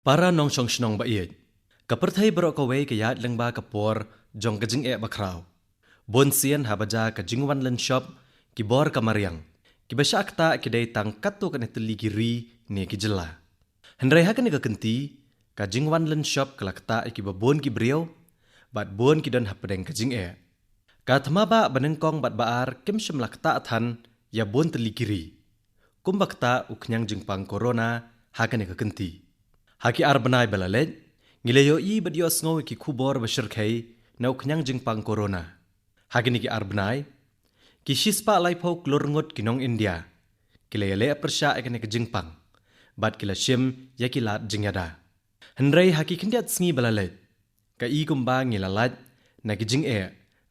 Para nong song shnong ba iet. Kaperthai berok kawai kayat lengba kapor jong kajing bakraw. Bon sien habaja kajing wan len shop kibor kamariang. Kibasya akta kidai tang katu kaneteli giri ne kijela. Hendrai hakan ka kenti kajing wan len shop kalakta ikibabon kibriyo bat bon kidan hapedeng kajing Kathma ba banengkong bat baar kim lakta athan ya bon teli giri. Kumbakta uknyang jingpang corona hakan ka kenti. Haki arbanai balalet, ngilayo i badios ngaw ki kubor basirkay na uknyang jingpang corona. Haki niki arbanai, ki shispa laipo klorngot kinong India, kilayale persya ekane ke jingpang, bat kila shim ya kilat jingyada. Hendrai haki kendiat sngi balalet, ka i kumba ngilalat na kijing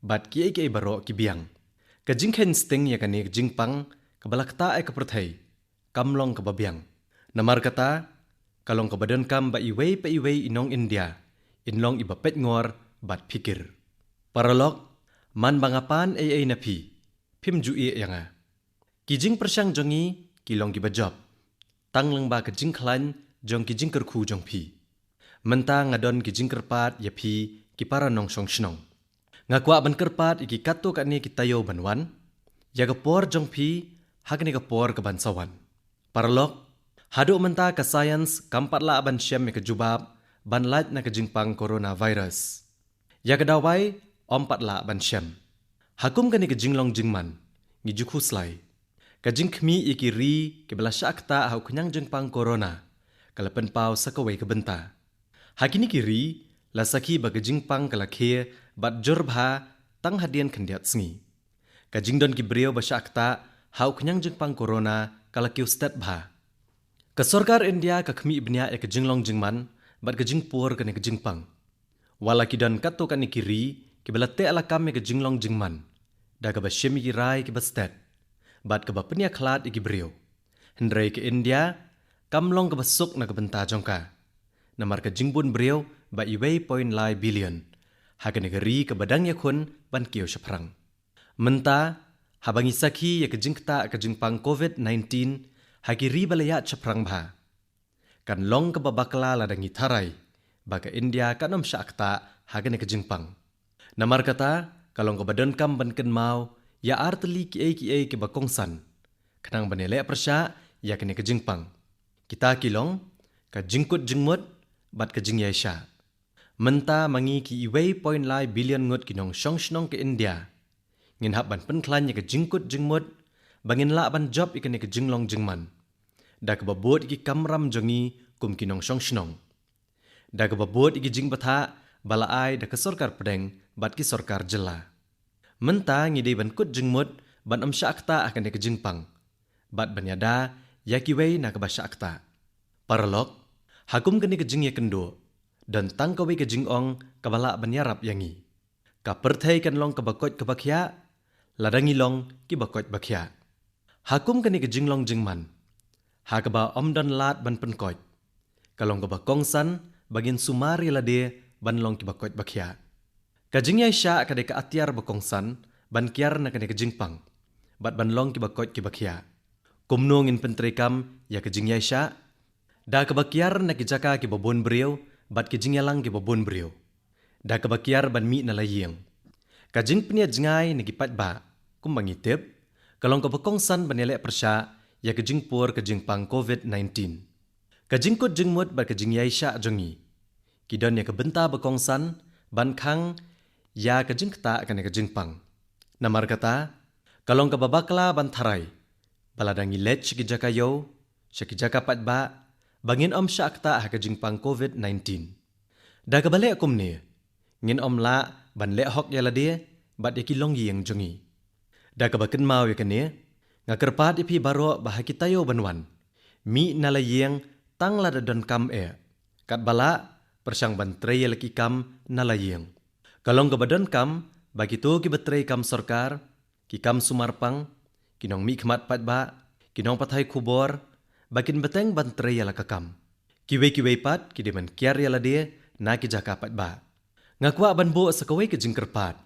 bat ki eke baro ki biang. Ka jingken sting ya kane ke jingpang, kabalakta kaperthai, kamlong kababiang. Namar kata, kalong kabadan kam ba iway pa iway inong India, inlong ibapet ngor bat pikir. Paralog, man bangapan ay na pi, pim jui yanga. Kijing persyang jongi, kilong gibajob. Tanglang ba kajing klan, jong kijing kerku jong pi. Menta ngadon kijing kerpat ya pi, kipara nong song shnong. Ngakwa ban kerpat iki kato kani kitayo banwan, ya kapor jong pi, hakni kapor kabansawan. Paralog, hadu menta ka science kampatla ban syam me kejubab ban lat na kejingpang coronavirus. Ya kedawai ompatla ban syam. Hakum kani kejinglong jingman ngijukhu slai. Kajing khmi ikiri ke belasya akta hau kenyang jingpang corona kalapen pau sakawai kebenta. Hakini kiri la sakhi ba kejingpang kalakhe bat jorbha tang hadian kendiat sngi. Kajingdon kibriyo basya akta hau kenyang jingpang corona kalakiu stat bha. Kesorkar India kakmi ibnya kejinglong jingman bat kejing pur kene kejingpang. Wala kidan kato kani kiri kibelate alakam kejinglong jingman. Da kabasyem ikirai kibastet. Bat kabapenya klat ikibriyo. Hendrai ke India kamlong kabasuk na kabenta jongka. Namar kejingbun briyo ba iway point lai billion. Hakan negeri kabadang yakun ban kiyo syaprang. Menta habangi sakhi ya kejingkta kejingpang COVID-19 haki balaya caprang bha. Kan long ke babakla ladangi tarai, baga India kanom syakta hagan ke jingpang. Namar kata, kalong ke badan kam ban ken mau, ya arteli ki ke bakongsan. Kenang banele persya, ya kene ke jingpang. Kita kilong, ka jingkut jingmut, bat ke jing yaisha. Menta mangi ki iway point lai billion ngut kinong syong shnong ke India. Ngin hap ban penklan ya ke jingkut jingmut, bangin la ban job ikene ke jinglong jingman. Da kebabot iki kamram jongi kum kinong syong shnong. Da kebabot iki jing batha balaai da kesorkar pedeng bat ki sorkar jela. Menta ngidei ban kut jingmut ban amsya akta akan ke jingpang. Bat banyada yakiwei na kebasya akta. Paralog, hakum kene ke jing ya kendo dan tangkawi ke jingong kabala banyarap yangi. Kaperthai kan long kebakot kebakhya, ladangi long ki bakot bakhya. Hakum kene ke jinglong jingman. Hakaba omdan lat ban penkot. Kalong kaba kongsan bagin sumari lade ban long kibakot bakhya. Kajing yaisha kade ka atiar bakongsan ban kiar na kade kajingpang. Bat ban long kibakot kibakhya. Kumnong in pentrekam ya kajing yaisha. Da kabakiar na kijaka kibabon briyo bat kajing yalang kibabon briyo. Da kabakiar ban mi na layeng. Kajing peniat jngai na kipat ba kumbangitip. Kalong kaba kongsan ban yalek persya ya kejing pur kejing pang COVID-19. Kejing kut jingmut bat kejing yaisha jongi. Kidon ya kebenta bakongsan ban kang ya kejing kta kane kejing pang. Namar kata, kalong kababakla ban tharai. Baladangi lech kijakayo, syakijaka patba, bangin om syakta ha kejing pang COVID-19. Da kabale akumne, ngin om la ban le hok yalade bat yakilong yang jongi. Da kabaken mau yakane, ngakerpat ipi baro bahakitayo banwan. Mi nalayeng tang ladadon kam Kat bala persyang bantrey laki kam nalayeng. Kalong kabadon kam bagito ki batrey kam sorkar, ki kam sumarpang, kinong mi khmat patba, kinong pathay kubor, bakin beteng bantrey laka kam. Kiwe pat kideman kiar yalade na ki jaka patba. Ngakwa banbo sakaway ke jingkerpat.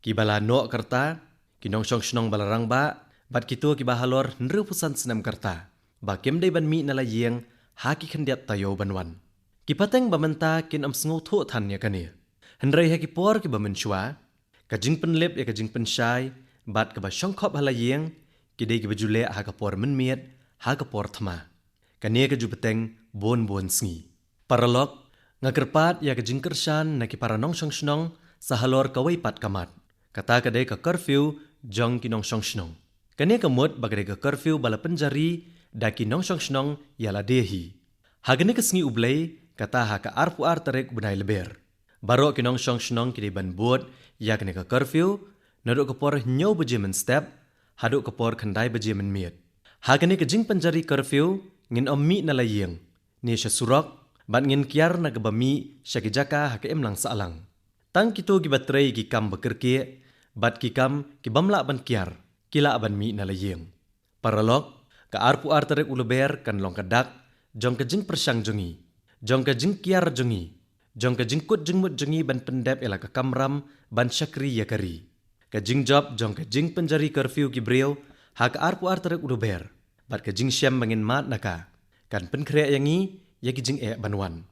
Ki bala no kerta, kinong syong shnong balarang ba, bat kito kibahalor nrupusan senam kerta. Bakim day ban mi nalayeng haki kendiat tayo banwan. ki pateng bamenta kin sngo tho than ya kania henrei ha ki por ki bamenchwa ka jing penlep ya ka jing penshai bat ka ba shongkhop halayeng ki dei ki bajule ha ka por menmiet ha ka por thma kania ka ju pateng bon sngi paralok ngakerpat ya ka jing kershan na ki paranong shongshnong sahalor ka wei pat kamat kata ka dei ka curfew jong ki nong shongshnong kania ka mot bagre ka curfew bala penjari da ki nong shongshnong ya la dehi hagane ka sngi ublei kata ha ka arpu ar tarek bunai leber baro ki nong shongshnong ki dei ban buat ya kane ka curfew nado ka por nyo baje men step hado ka por khandai baje men miet hagane ka jing penjari curfew ngin ommi na layeng ni sha surok ban ngin kiar na ka bami shakijaka ha ka emlang salang tang kito ki batrei ki kam bekerke bat ki kam ki bamla ban kiar kila ban mi na layeng paralok ka arpu ar tarek uleber kan long kadak jong ka jing persang jongi jong ka jing kiar jongi jong ka jing kut jing mut jongi ban pendep ela ka kamram ban syakri yakari ka jing job jong ka jing penjari curfew ki breu ha ka arpu ar tarek uleber bat ka jing syam bangin mat naka kan penkre yangi ya ki jing banwan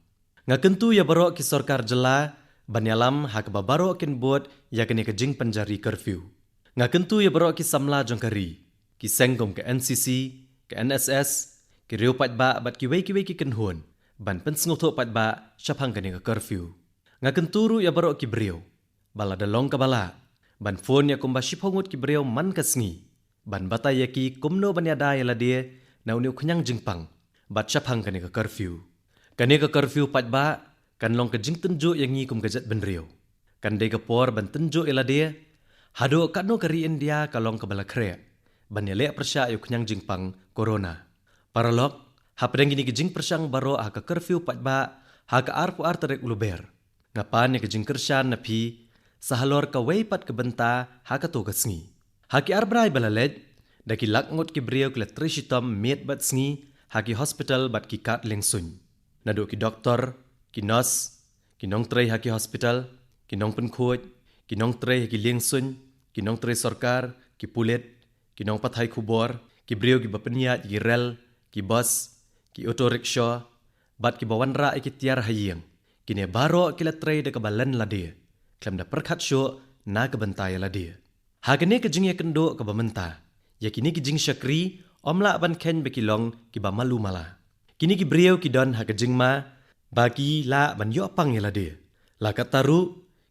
ngakentu ya baro ki sarkar jela banyalam ha ka babaro kin buat ya kene ka jing penjari curfew ngakentu ya baro ki samla jong kari ki sengkom ke NCC ke NSS ki reu pat ba bat ki wei ki kenhun ban pen sngoto pat ba shaphang kane ka curfew ngakenturu ya baro ki breu bala dalong ka bala ban phone ya kumba shiphongut ki breu man ka sngi ban batay ya ki kumno ban ya dai la dia nau niu khnyang jingpang bat shaphang kane ka curfew pat ba kan long ka jing tenjo yang ngi kum ka jat ben reu kan de ka por ban tenjo ela dia hado katno kari India ka long ka bala khre ban ya le persya yu khnyang jingpang corona paralok hapdeng gini gijing persang baro ha ka curfew pat ba ha ka arpu ar tarek uluber ngapan ya gijing kershan na phi sahalor ka wei pat ka benta ha ka to ka sngi ha ki arbrai balalej da ki lakngot ki breu kle trishitam met bat sngi ha ki hospital bat ki kat lengsun nado ki doktor ki nurse ki nong trei ha ki hospital ki nong pen khoj ki nong trei ha ki lengsun ki nong trei sarkar ki pulet ki nong pathai khubor ki breu ki bapenya ki rel ki bus ki auto rickshaw bat ki bawanra ki tiar hayeng kine baro ki latrei de ka balan la dia klem da perkhat sho na ka bantai la dia hagane ka jing ya kendo ka bamenta ya kini ki jing syakri omla ban ken be ki long ki ba malu mala kini ki breu ki don ha ka jing ma bagi la ban yo pang ya la dia la ka taru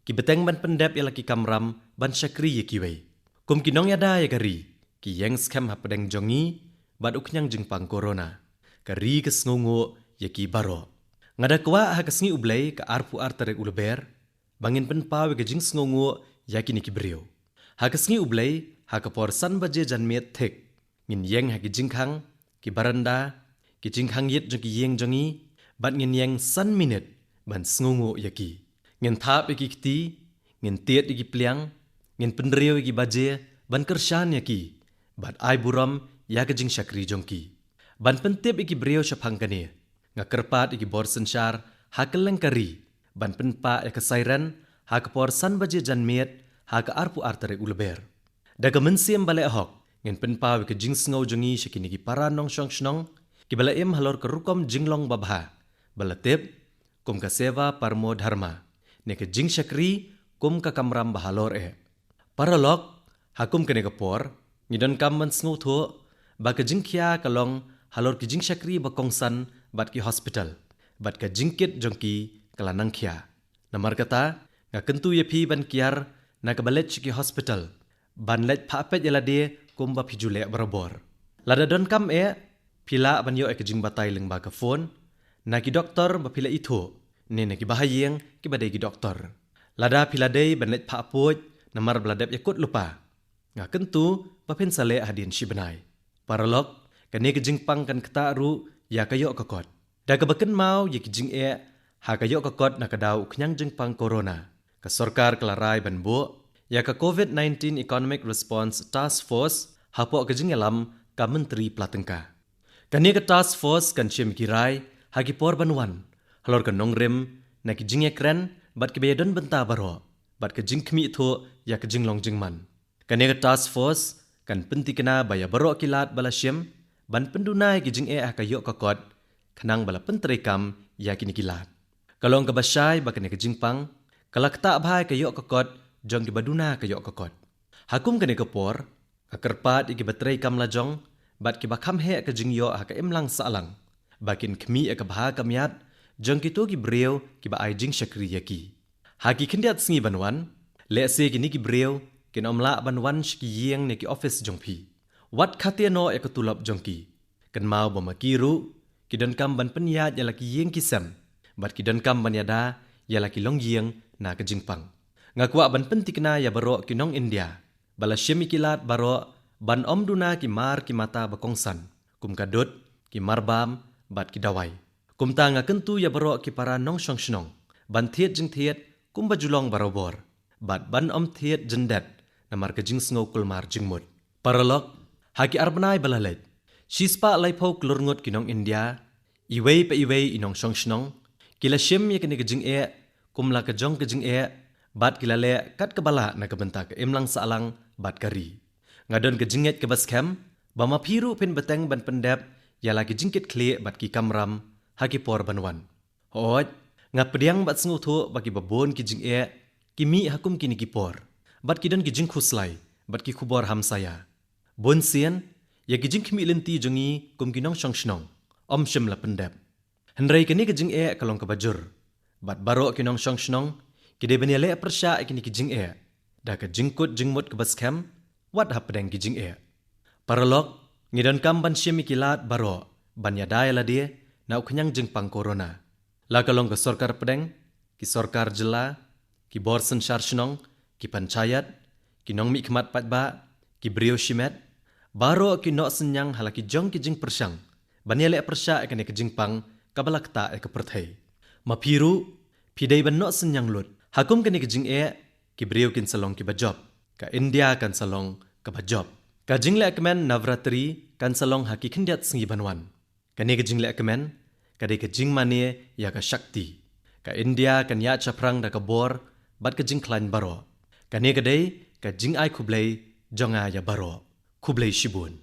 ki beteng ban pendep ya la ki kamram ban syakri ya ki wei kum ki nong ya da ya kari ki yang scam ha pedeng jongi bat uknyang jingpang corona kari ke sngongo ya ki baro ngada kwa ha ka sngi ublei ka arpu ar tarek uleber bangin pen paw ke jing sngongo ya ki ni ki breu ha ka sngi ublei ha ka por san baje janmet thek ngin yeng ha ki jingkhang ki baranda ki jingkhang yet jong ki yeng jongi bat ngin yeng san minute ban sngongo ya ki ngin thap ki kti ngin tiet ki pliang ngin penreu ki baje ban kershan ya ki bat ai buram ya ka jing syakri jongki ban pentip iki breu shaphang kane nga kerpat iki bor sensyar ha keleng kari ban penpa ya ka sairan ha ka por san baje janmet ha ka arpu artere ulber daga mensiem bale hok ngin penpa we ka jing sngo jongi shikini ki paranong shongshnong ki bala em halor ka rukom jinglong babha bala tep kum ka seva parmo dharma ne ka jing syakri kum ka kamram bahalor paralok hakum kane ka por ngidon kam man sngo tho ba ka jing khia ka long halor ki jing syakri ba kongsan bat ki hospital bat ka jingkit jongki kalanang khia namar kata nga kentu ye phi ban kiar na ka balet ki hospital ban let pha pet yala de kum ba phijule barabor lada don kam phila ban yo ek jing batai leng ba ka phone na ki doktor ba phila itho ne na ki bahayeng ki badai ki doktor lada phila dei ban let pha poj namar bladep yakut lupa nga kentu pa pen sale hadin shibanai paralok kane ke jingpang kan kata ru ya kayo kakot da ka baken mau ye ki jing ha kayo kakot na kadau khnyang jingpang corona ka sarkar klarai ban bo ya ka COVID-19 Economic Response Task Force ha po ka jing alam ka menteri platengka kane ka task force kan chem kirai ha ki por banwan halor ka nongrem na ki jing ekran bat ki bedon benta baro bat ka jing khmi tho ya ka jing long jingman kane ka task force kan penti kena baya baro kilat bala syem ban pendunai ki jing ka yo kakot khanang bala pentrekam ya kini kilat. Kalong ka basyay ba kini ka jingpang, kalakta bhay kayo kakot, jong ki baduna kayo kakot. Hakum kini kapor, kakerpat iki batray kam lajong, bat ki bakam he ka jingyo ha ka imlang saalang. Bakin kmi ka bha kamyat, jong kito ki breu ki ba ay jing syakri yaki. Haki kindiat singi banwan, lese kini ki breu, kin omla banwan shki yeng ne ki office jong pi. Wat khatia no e katulap jong ki. Kan mau bamakiru, ki don kam ban penyat ya laki yeng kisam, bat ki don kam ban yada ya laki long yeng na ka jingpang. Ngakwa ban pentikna ya baro ki nong India, bala syemi kilat baro ban om duna ki mar ki mata bakongsan, kum kadut ki marbam bat ki dawai. Kum ta ngakentu ya baro ki para nong syong shnong, ban thiet jing thiet kum bajulong barobor, bat ban om thiet jendet namar ka jing sngo kulmar jingmut. Paralok haki arbnai balalet. Shispa laipo klurngut kinong India, iwei pa iwei inong syong shnong, kila syem ya kini kajing kumla kajong kajing bat kila le kat kabala na kabenta ka imlang saalang bat kari. Ngadon kajinget ke baskem, bama piru pin beteng ban pendep, ya lagi jingkit kli bat ki kamram, haki por banwan. Hoot, ngapediang bat sengutu bagi babon kijing kimi hakum kini kipor, bat kidon kijing khuslai, bat ki kubor hamsaya. Bon sien, ya kijing kimi lenti jongi kum kinong syong shnong, om syem la pendep. Hendrai kini kijing kalong kabajur, bat baro kinong syong shnong, kide banyale persya kini kijing da ka jingkut jingmut ke baskem, wat hapedeng kijing Paralok, ngidon kam ban syemi kilat baro, ban yadai la dia, na uknyang jingpang corona. La kalong ke sorkar pedeng, ki sorkar jela, ki borsen syar shnong, ki panchayat, ki nong mi khmat patba, ki brio shimet, baro ki nok senyang halaki jong ki jing persyang, banyale persya kini ke jingpang, kabalakta ke perthai. Mapiru, pidai ban nok senyang lut, hakum kini ke jing ki brio kin salong ki bajob, ka India kan salong ka bajob. Ka jing le kemen Navratri kan salong haki kindiat singi banwan. Kani ke jing le kemen, kadai ke jing mane ya ka Shakti. Ka India kan ya chaprang da ka bor, bat ke jing klain baro. Kani kadai ka jing ai kublai jonga ya baro, kublai shibun.